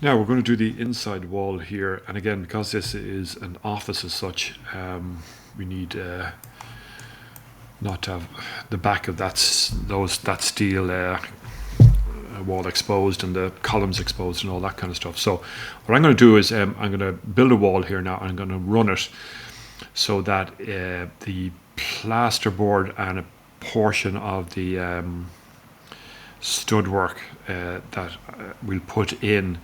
Now we're going to do the inside wall here, and again, because this is an office as such, we need not to have the back of that steel wall exposed and the columns exposed and all that kind of stuff. So what I'm going to do is I'm going to build a wall here now. I'm going to run it so that the plasterboard and a portion of the stud work that we'll put in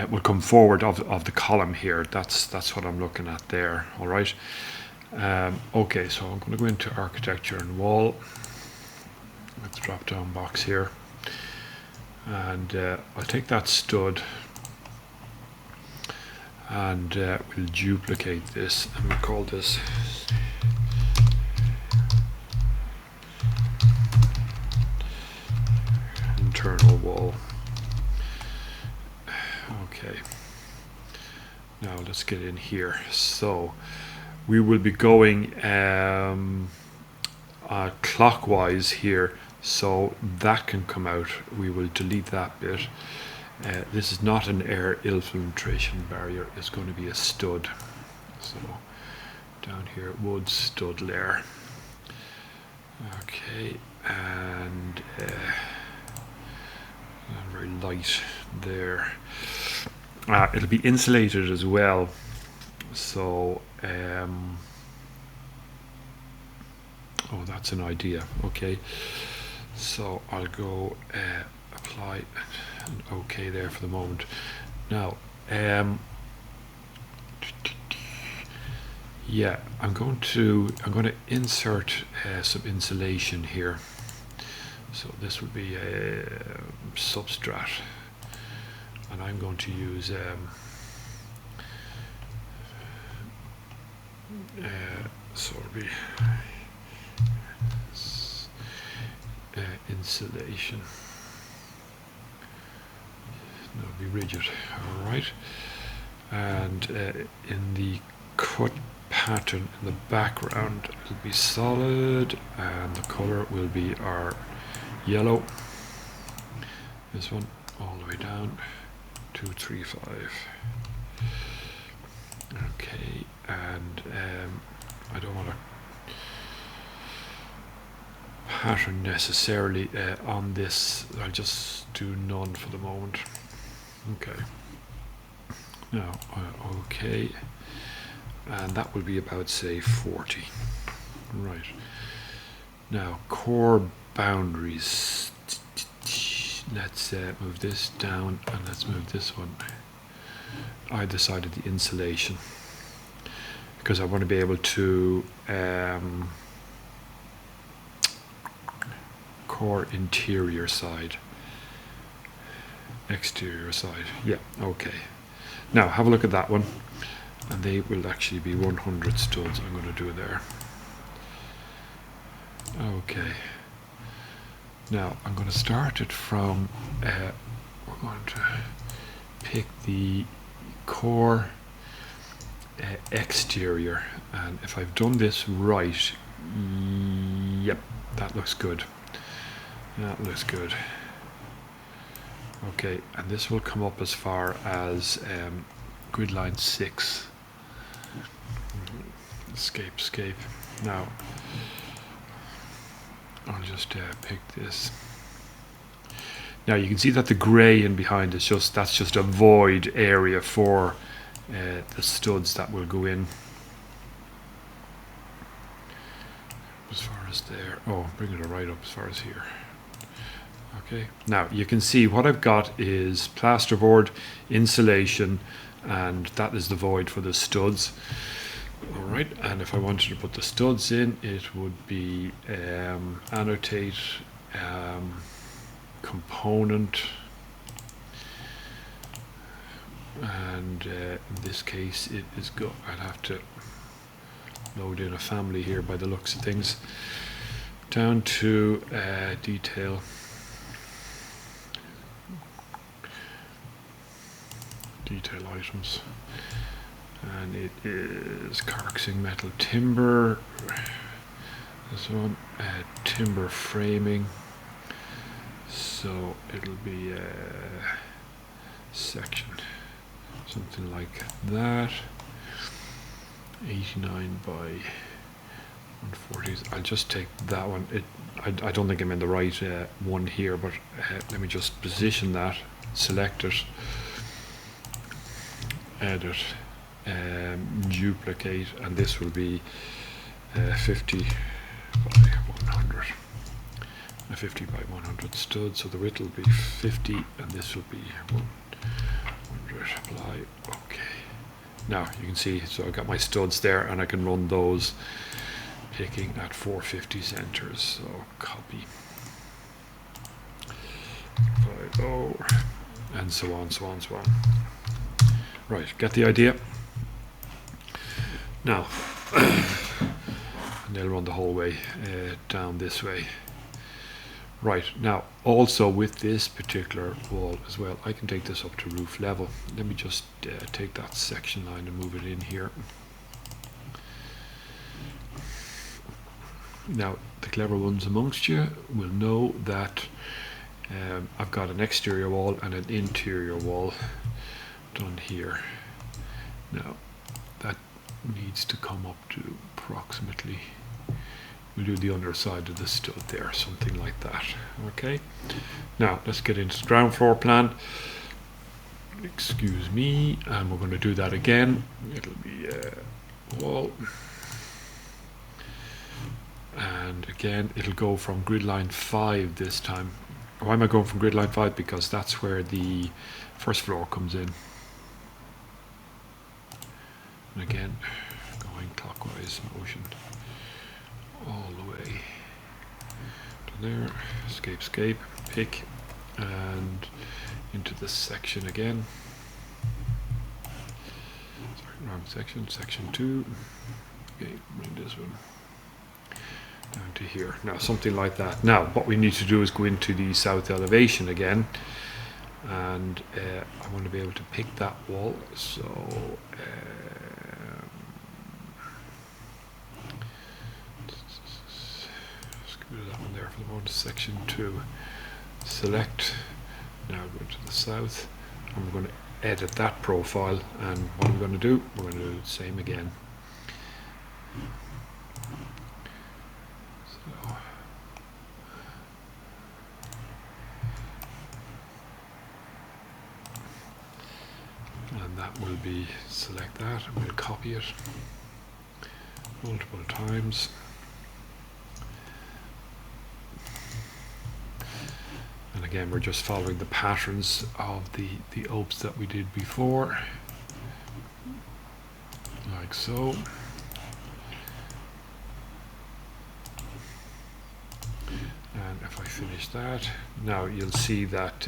will come forward of the column here. That's what I'm looking at there. All right. Okay, so I'm going to go into architecture and wall. Let's drop down box here, and I'll take that stud and we'll duplicate this, and we'll call this internal wall. Okay, now let's get in here. So we will be going clockwise here, so that can come out. We will delete that bit. This is not an air infiltration barrier, it's going to be a stud. So down here, wood stud layer. Okay, and very light there. It'll be insulated as well, so oh, that's an idea. Okay, so I'll go apply and OK there for the moment. Now yeah, I'm going to insert some insulation here. So this would be a substrate, and I'm going to use so it'll be insulation. It'll be rigid. All right, and in the cut pattern in the background, it'll be solid, and the color will be our yellow. This one all the way down, 235. Okay, and I don't want to pattern necessarily on this. I'll just do none for the moment. Okay. Now, okay, and that will be about, say, 40. Right. Now, core boundaries. Let's move this down, and let's move this one either side of the insulation, because I want to be able to core interior side, exterior side. Yeah, okay. Now have a look at that one, and they will actually be 100 studs I'm going to do there. Okay. Now I'm going to start it from, we're going to pick the core exterior, and if I've done this right, yep, that looks good. That looks good. Okay, and this will come up as far as grid line 6. Escape. Now I'll just pick this. Now you can see that the grey in behind is that's just a void area for the studs that will go in. As far as there, oh, bring it right up as far as here. Okay, now you can see what I've got is plasterboard, insulation, and that is the void for the studs. All right, and if I wanted to put the studs in, it would be annotate component, and in this case it is I'd have to load in a family here by the looks of things, down to detail. Detail items, and it is carxing metal timber. This one, timber framing. So it'll be section, something like that. 89 by 140. I'll just take that one. I don't think I'm in the right one here, but let me just position that, select it, edit, duplicate, and this will be 50 by 100. A 50 by 100 stud, so the width will be 50, and this will be 100. Apply. Okay. Now you can see, so I've got my studs there, and I can run those, picking at 450 centers. So copy, 50, and so on, so on, so on. Right, get the idea. Now, and they'll run the whole way down this way. Right, now also with this particular wall as well, I can take this up to roof level. Let me just take that section line and move it in here. Now, the clever ones amongst you will know that I've got an exterior wall and an interior wall done here. Now, that needs to come up to approximately, we'll do the underside of the stud there, something like that. Okay, now let's get into the ground floor plan. Excuse me, and we're going to do that again. It'll be a wall, and again it'll go from grid line 5 this time. Why am I going from grid line 5? Because that's where the first floor comes in. And again, going clockwise motion all the way to there. Escape, escape, pick, and into this section again. Sorry, wrong section, section 2. Okay, bring this one down to here. Now, something like that. Now, what we need to do is go into the south elevation again, and I want to be able to pick that wall. So, that one there for the moment. Section 2. Select. Now go to the south, and we're going to edit that profile. And what are we going to do? We're going to do the same again. So, and that will be, select that, and we'll copy it multiple times. And again, we're just following the patterns of the opes that we did before, like so. And if I finish that, now you'll see that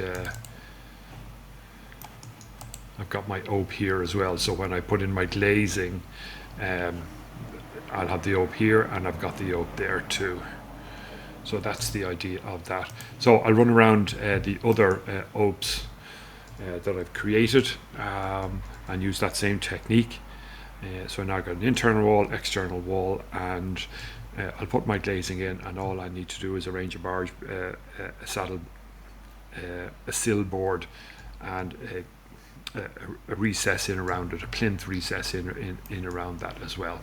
I've got my ope here as well. So when I put in my glazing, I'll have the ope here, and I've got the ope there too. So that's the idea of that. So I'll run around the other opes that I've created and use that same technique. So now I've got an internal wall, external wall, and I'll put my glazing in, and all I need to do is arrange a barge, a saddle, a sill board, and a recess in around it, a plinth recess in around that as well.